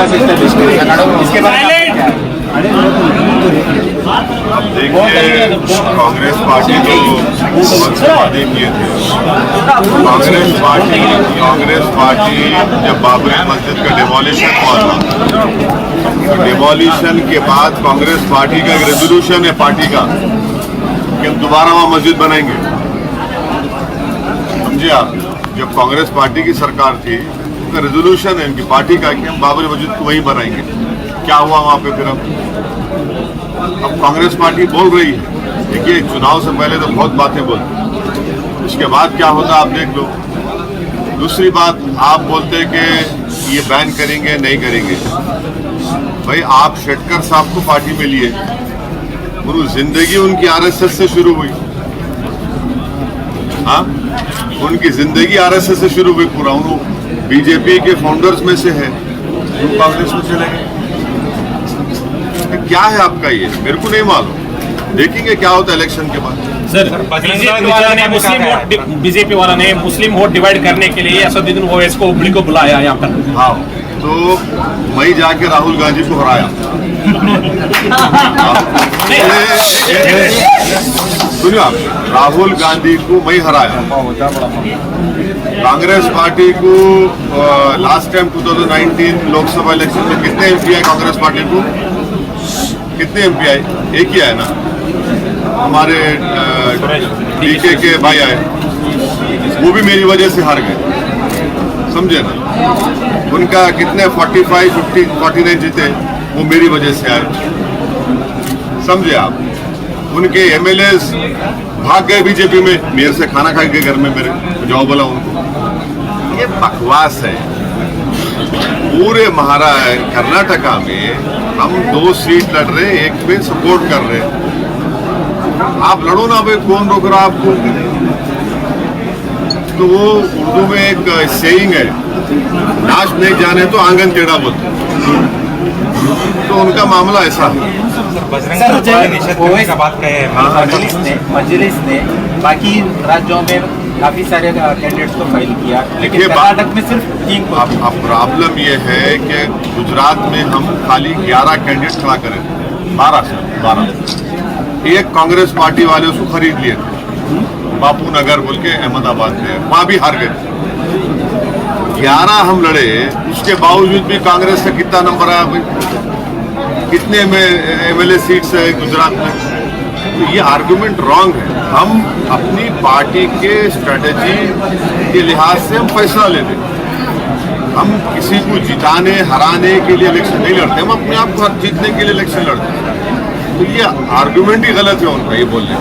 से एस्टेब्लिश करेगा, इसके बारे में अब देखिए, कांग्रेस पार्टी तो बहुत से वादे किए थे। कांग्रेस पार्टी जब बाबरी मस्जिद का डिमोलिशन हुआ था, तो डिमोलिशन के बाद कांग्रेस पार्टी का एक रेजोल्यूशन है पार्टी का कि हम दोबारा वहाँ मस्जिद बनाएंगे। समझिए आप, जब कांग्रेस पार्टी की सरकार थी, उनका रेजोल्यूशन है उनकी पार्टी का कि हम बाबरी मस्जिद को वहीं बनाएंगे। क्या हुआ वहाँ पे फिर? अब कांग्रेस पार्टी बोल रही है, देखिए चुनाव से पहले तो बहुत बातें बोलती, उसके बाद क्या होता आप देख लो। दूसरी बात, आप बोलते कि ये बैन करेंगे, नहीं करेंगे। भाई आप शेटकर साहब को पार्टी में लिए, पूरी जिंदगी उनकी आरएसएस से शुरू हुई। हाँ, उनकी जिंदगी आरएसएस से शुरू हुई। पूरा उन्होंने बीजेपी के फाउंडर्स में से है, वो कांग्रेस में चले गए। क्या है आपका ये, मेरे को नहीं मालूम। देखेंगे क्या होता है इलेक्शन के बाद। सर, बीजेपी वाला ने मुस्लिम वोट डिवाइड करने के लिए असदुद्दीन ओवैसी को हुबली को बुलाया यहाँ पर। हाँ, तो मैं जाके राहुल गांधी को हराया। सुनिए आप, राहुल गांधी को मैं हराया। कांग्रेस पार्टी को लास्ट टाइम 2019 लोकसभा इलेक्शन में कितने एमपी आए कांग्रेस पार्टी को? कितने एमपी आए? एक ही आए ना, हमारे डीके के भाई आए, वो भी मेरी वजह से हार गए। समझे ना, उनका कितने 45, 50, 49 जीते, वो मेरी वजह से आए। समझे आप, उनके एमएलए भाग गए बीजेपी में, मेरे से खाना खा के घर में मेरे जाओ बोला उनको। ये बकवास है। पूरे कर्नाटका में हम 2 सीट लड़ रहे, एक पे सपोर्ट कर रहे। आप लड़ो ना भाई, कौन रोक रहा आपको? तो वो उर्दू में एक सेइंग है, नाच नहीं जाने तो आंगन टेढ़ा बोलते। तो उनका मामला ऐसा है। मजलिस ने बाकी राज्यों में काफी सारे कैंडिडेट्स को फाइल किया, लेकिन कर्नाटक में सिर्फ 3 को। अब प्रॉब्लम ये है कि गुजरात में हम खाली 11 कैंडिडेट खड़ा करें, 12 एक कांग्रेस पार्टी वाले उसको खरीद लिए थे, बापू नगर बोल के अहमदाबाद में, वहां भी हार गए। 11 हम लड़े, उसके बावजूद भी कांग्रेस का कितना नंबर आया भाई? कितने एमएलए सीट्स है गुजरात में? तो ये आर्गुमेंट रॉन्ग है। हम अपनी पार्टी के स्ट्रेटेजी के लिहाज से हम फैसला लेते, हम किसी को जिताने हराने के लिए इलेक्शन नहीं लड़ते, हम अपने आप को जीतने के लिए इलेक्शन लड़ते हैं। तो ये आर्गुमेंट ही गलत है उनका, ये बोलने।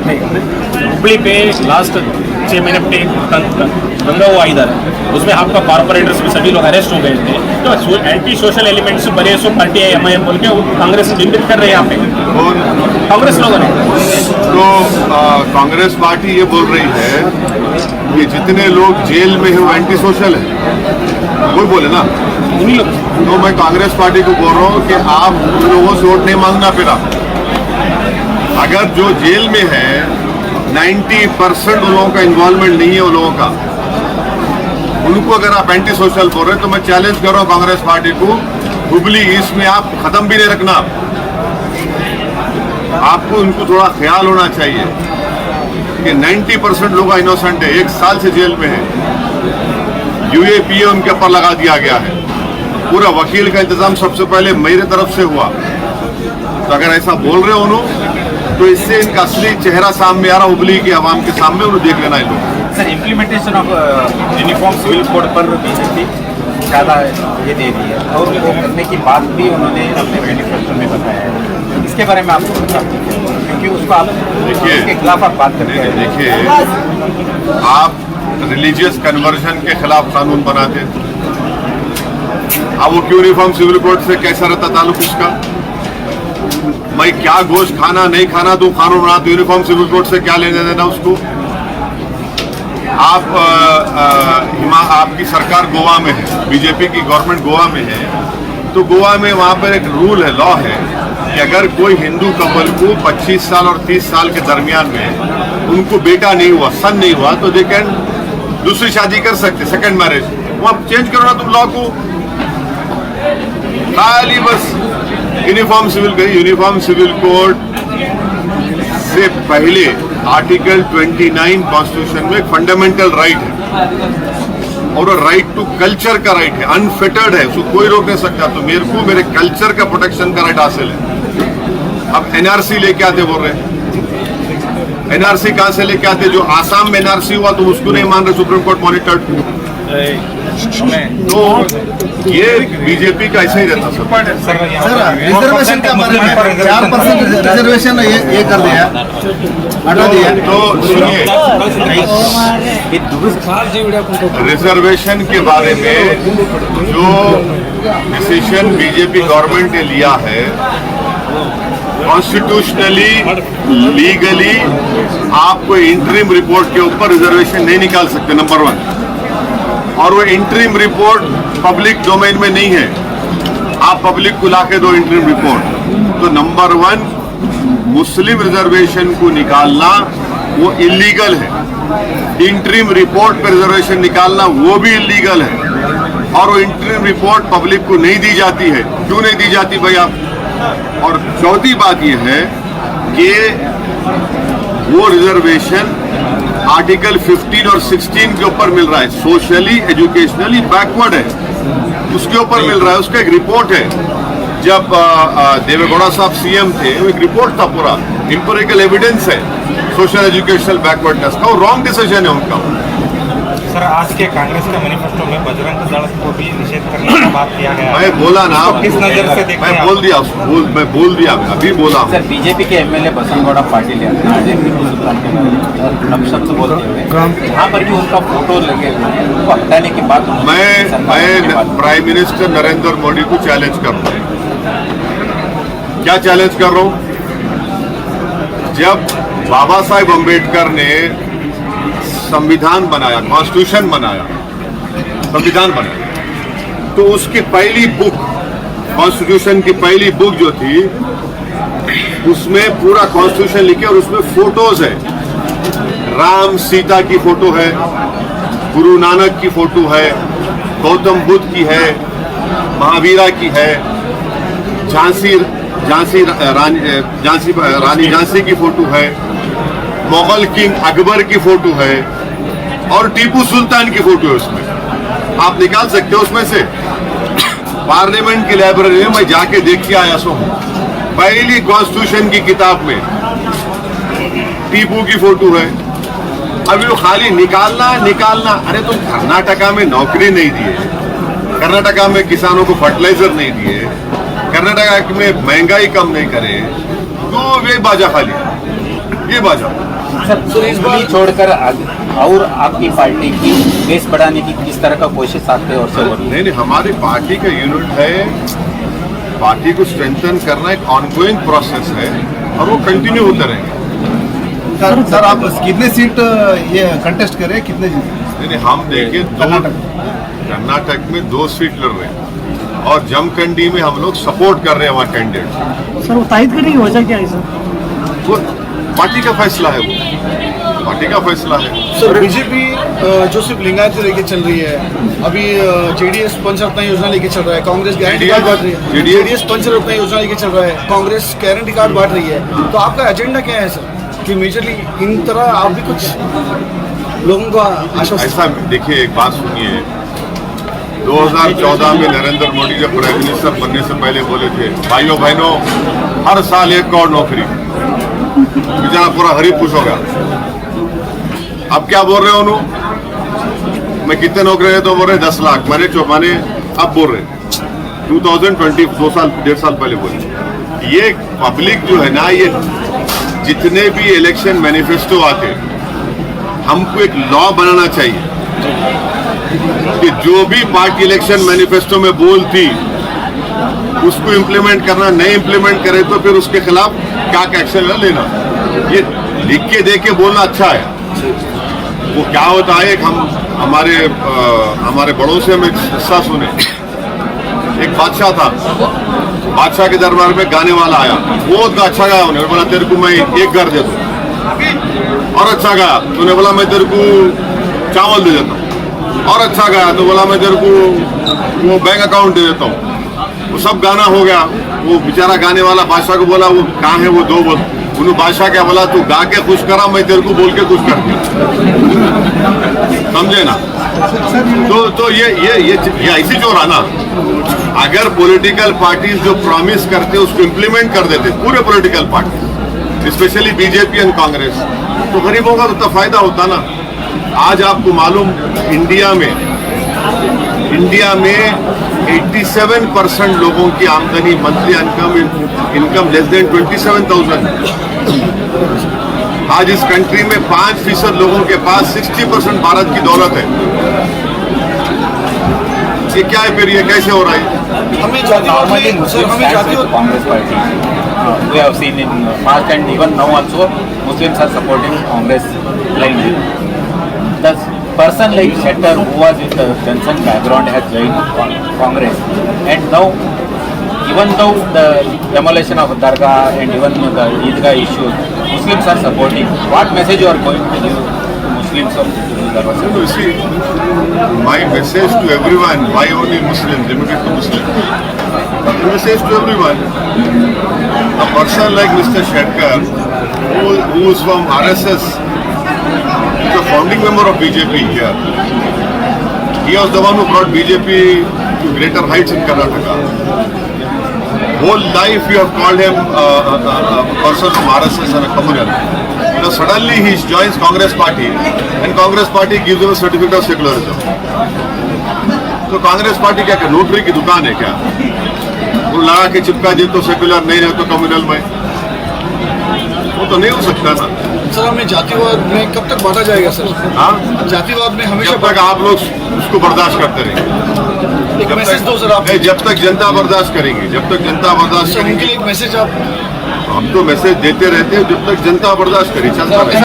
हुबली पे लास्ट 6 महीने दंगा हुआ इधर, उसमें आपका कॉर्पोरेटर्स में सभी लोग अरेस्ट हो गए थे। तो एंटी सोशल एलिमेंट्स बने सो पार्टी है एमआईएम बोल के कांग्रेस से बिंबित कर रहे हैं यहाँ पे कांग्रेस लोगों ने। तो कांग्रेस पार्टी ये बोल रही है कि जितने लोग जेल में है वो एंटी सोशल है, कोई बोले ना उन्हीं लोग। तो मैं कांग्रेस पार्टी को बोल रहा हूँ कि आप उन लोगों से वोट नहीं मांगना। फिर आप अगर जो जेल में है 90% उन लोगों का इन्वॉल्वमेंट नहीं है, उन लोगों का, उनको अगर आप एंटी सोशल बोल रहे हैं तो मैं चैलेंज कर रहा हूँ कांग्रेस पार्टी को, हुबली ईस्ट में आप खत्म भी नहीं रखना। आपको उनको थोड़ा ख्याल होना चाहिए कि 90% लोग इनोसेंट है, 1 साल से जेल में है, यूएपीए उनके ऊपर लगा दिया गया है। पूरा वकील का इंतजाम सबसे पहले मेरी तरफ से हुआ। तो अगर ऐसा बोल रहे हो उन्होंने, तो इससे इनका असली चेहरा सामने आ रहा हुबली के आवाम के सामने, उन्हें देख लेना है लोग। Sir, implementation of uniform civil code पर बीजेपी ज़्यादा ये दे रही है, और वो करने की बात भी उन्होंने अपने मैनिफेस्टो में बताया है। इसके बारे में आपको बताते हैं, क्योंकि उसको आप उसके खिलाफ आप बात करते हैं। देखिए, आप रिलीजियस कन्वर्जन के खिलाफ कानून बनाते हैं, अब वो यूनिफॉर्म सिविल कोड से कैसा रहता ताल्लुक उसका? मैं क्या गोश्त खाना नहीं खाना तो कानून बनाते, यूनिफॉर्म सिविल कोड से क्या लेने देना उसको? आपकी सरकार गोवा में है, बीजेपी की गवर्नमेंट गोवा में है, तो गोवा में वहाँ पर एक रूल है, लॉ है कि अगर कोई हिंदू कपल को 25 साल और 30 साल के दरमियान में उनको बेटा नहीं हुआ, सन नहीं हुआ, तो दे कैन दूसरी शादी कर सकते, सेकंड मैरिज। वहाँ चेंज करो ना तुम लॉ को। खाली बस यूनिफॉर्म सिविल कोड से पहले आर्टिकल 29 कॉन्स्टिट्यूशन में एक फंडामेंटल राइट है और वो राइट टू कल्चर का राइट है, अनफिटर्ड है, उसको कोई रोक नहीं सकता। तो मेरे को मेरे कल्चर का प्रोटेक्शन का राइट हासिल है। अब एनआरसी लेके आते बोल रहे हैं, एनआरसी कहां से लेके आते? जो आसाम में एनआरसी हुआ तो उसको नहीं मान रहे सुप्रीम कोर्ट मॉनिटर्ड। तो ये बीजेपी का ऐसा ही रहता सर। रिजर्वेशन के बारे में 4% रिजर्वेशन ये कर दिया, हटा दिया। तो सुनिए, रिजर्वेशन के बारे में जो डिसीजन बीजेपी गवर्नमेंट ने लिया है, कॉन्स्टिट्यूशनली लीगली आप कोई इंटरिम रिपोर्ट के ऊपर रिजर्वेशन नहीं निकाल सकते, नंबर 1। और वो इंटरिम रिपोर्ट पब्लिक डोमेन में नहीं है, आप पब्लिक को लाके दो इंटरिम रिपोर्ट। तो नंबर 1 मुस्लिम रिजर्वेशन को निकालना वो इलीगल है, इंटरिम रिपोर्ट पर रिजर्वेशन निकालना वो भी इलीगल है। और वो इंटरिम रिपोर्ट पब्लिक को नहीं दी जाती है। क्यों नहीं दी जाती भैया? और चौथी बात यह है कि वो रिजर्वेशन आर्टिकल 15 और 16 के ऊपर मिल रहा है, सोशली एजुकेशनली बैकवर्ड है, उसके ऊपर मिल रहा है। उसका एक रिपोर्ट है, जब देवेगौड़ा साहब सीएम थे, वो एक रिपोर्ट था, पूरा इंपेरिकल एविडेंस है सोशल एजुकेशनल बैकवर्डनेस का। वो रॉन्ग डिसीजन है उनका। सर, आज के कांग्रेस के मैनिफेस्टो में बजरंग दल को भी निषेध करने की बात किया गया है। मैं बोला ना, किस नजर से देखते हैं? मैं बोल दिया, मैं बोल दिया, अभी बोला। सर, बीजेपी के एमएलए बसंतगौड़ा पाटिल शब्द बोलते हुए यहाँ पर भी उनका फोटो लगे हुए हैं, उनको हटाने की बात मैं प्राइम मिनिस्टर नरेंद्र मोदी को चैलेंज कर रहा हूँ। क्या चैलेंज कर रहा हूँ? जब बाबा साहेब अम्बेडकर ने संविधान बनाया, कॉन्स्टिट्यूशन बनाया, संविधान बनाया, तो उसकी पहली बुक, कॉन्स्टिट्यूशन की पहली बुक जो थी, उसमें पूरा कॉन्स्टिट्यूशन लिखे और उसमें फोटोज है। राम सीता की फोटो है, गुरु नानक की फोटो है, गौतम बुद्ध की है, महावीरा की है, रानी झांसी की फोटो है, मुगल किंग अकबर की फोटो है और टीपू सुल्तान की फोटो है। उसमें आप निकाल सकते हो उसमें से। पार्लियामेंट की लाइब्रेरी में मैं जाके देख के आया हूं, पहली कॉन्स्टिट्यूशन की किताब में टीपू की फोटो है। अभी वो खाली निकालना। अरे तुम कर्नाटका में नौकरी नहीं दिए, कर्नाटका में किसानों को फर्टिलाइजर नहीं दिए, कर्नाटका में महंगाई कम नहीं करे, तो ये बाजा खाली, ये बाजा। सर, इस बार छोड़कर और आपकी पार्टी की बेस बढ़ाने की किस तरह का कोशिश आपके ओर से हो रही है? नहीं, हमारी पार्टी का यूनिट है, पार्टी को स्ट्रेंथन करना एक ऑनगोइंग प्रोसेस है और वो कंटिन्यू होते रहेंगे। सर आप कितने सीट ये कंटेस्ट करें, कितने? नहीं, हम देखिए, कर्नाटक में 2 सीट लड़ रहे हैं और जमखंडी में हम लोग सपोर्ट कर रहे हैं हमारे कैंडिडेट। सर, वो तायद करने की वजह क्या है सर? वो पार्टी का फैसला है, वो पार्टी का फैसला है। सर, बीजेपी जो सिर्फ लिंगायत लेके चल रही है, अभी जेडीएस पंचरत्न योजना लेके चल रहा है, कांग्रेस गारंटी कार्ड बांट रही है, जेडीएस पंचरत्न योजना लेके चल रहा है, कांग्रेस गारंटी कार्ड बांट रही है। तो आपका एजेंडा क्या है सर, कि मेजरली इन तरह आप भी कुछ लोगों का आश्वासन? ऐसा देखिए, एक बात सुनिए, 2014 में नरेंद्र मोदी जब प्राइम मिनिस्टर बनने से पहले बोले थे, भाइयों बहनों हर साल 1 करोड़ नौकरी, बेचारा पूरा हरीफ खुश होगा। अब क्या बोल रहे हो उन्होंने? मैं कितने नौकरी है तो बोल रहे 10 लाख, मैंने अब बोल रहे 2020, 1.5 साल पहले बोले। ये पब्लिक जो है ना, ये जितने भी इलेक्शन मैनिफेस्टो आते, हमको एक लॉ बनाना चाहिए कि जो भी पार्टी इलेक्शन मैनिफेस्टो में बोलती उसको इम्प्लीमेंट करना, नहीं इम्प्लीमेंट करे तो फिर उसके खिलाफ क्या एक्शन लेना। ये लिख के दे के बोलना अच्छा है। वो क्या होता है, एक हमारे बड़ों से हम एक किस्सा सुने। एक बादशाह था, बादशाह के दरबार में गाने वाला आया, बहुत अच्छा गाया, उन्होंने बोला तेरे को मैं एक घर दे दूं, और अच्छा गाया तो उन्होंने बोला मैं तेरे को चावल दे देता हूँ, और अच्छा गाया तो बोला मैं तेरे को वो बैंक अकाउंट दे देता हूँ। वो सब गाना हो गया। वो बेचारा गाने वाला बादशाह को बोला, वो कहाँ है वो दो बोल। उन्होंने बादशाह क्या बोला, तू गा के खुश करा, मैं तेरे को बोल के खुश कर दिया। समझे ना? तो ये ऐसी जो रहा ना, अगर पॉलिटिकल पार्टीज जो प्रॉमिस करते उसको इम्प्लीमेंट कर देते पूरे political party, specially BJP and Congress, तो गरीबों का तो फायदा होता ना। आज आपको मालूम इंडिया में 87% लोगों की आमदनी मंथली इनकम लेस देन 27,000। आज इस कंट्री में 5% लोगों के पास 60% भारत की दौलत है। ये क्या है फिर, ये कैसे हो रहा है? हमें जातिवाद Normally में सर, Muslims हमें stand with जातिवाद Congress party. We have seen in past and even now also Muslims are supporting Congress blindly. The person like Shettar who was with the Johnson background has joined Congress, and now even though the demolition of Dargah and even the Eidgah issues, Muslims are supporting. What message you are going to give to Muslims of Dargah? You see, my message to everyone, why only Muslims, limited to Muslims? My message to everyone, a person like Mr. Shettar, who is from RSS, is a founding member of BJP here. He was the one who brought BJP to greater heights in Karnataka. Whole life you have called him a person from RSS and a communal. Now suddenly he joins Congress party and Congress party gives him a certificate of secularism. तो Congress party क्या notary की दुकान है क्या? वो लगा के चिपका दे तो सेक्युलर, नहीं है तो कम्युनल में, वो तो नहीं हो सकता ना। सर, हमें जातिवाद में कब तक बांटा जाएगा सर? हाँ, जातिवाद में हमेशा जब तक आप लोग उसको बर्दाश्त करते रहेंगे। एक मैसेज दो सर आप। नहीं, जब तक जनता बर्दाश्त करेंगे, जब तक जनता बर्दाश्त सर, उनके करेगी। लिए एक मैसेज आप। हम तो मैसेज देते रहते हैं, जब तक जनता बर्दाश्त करे चलता रहे।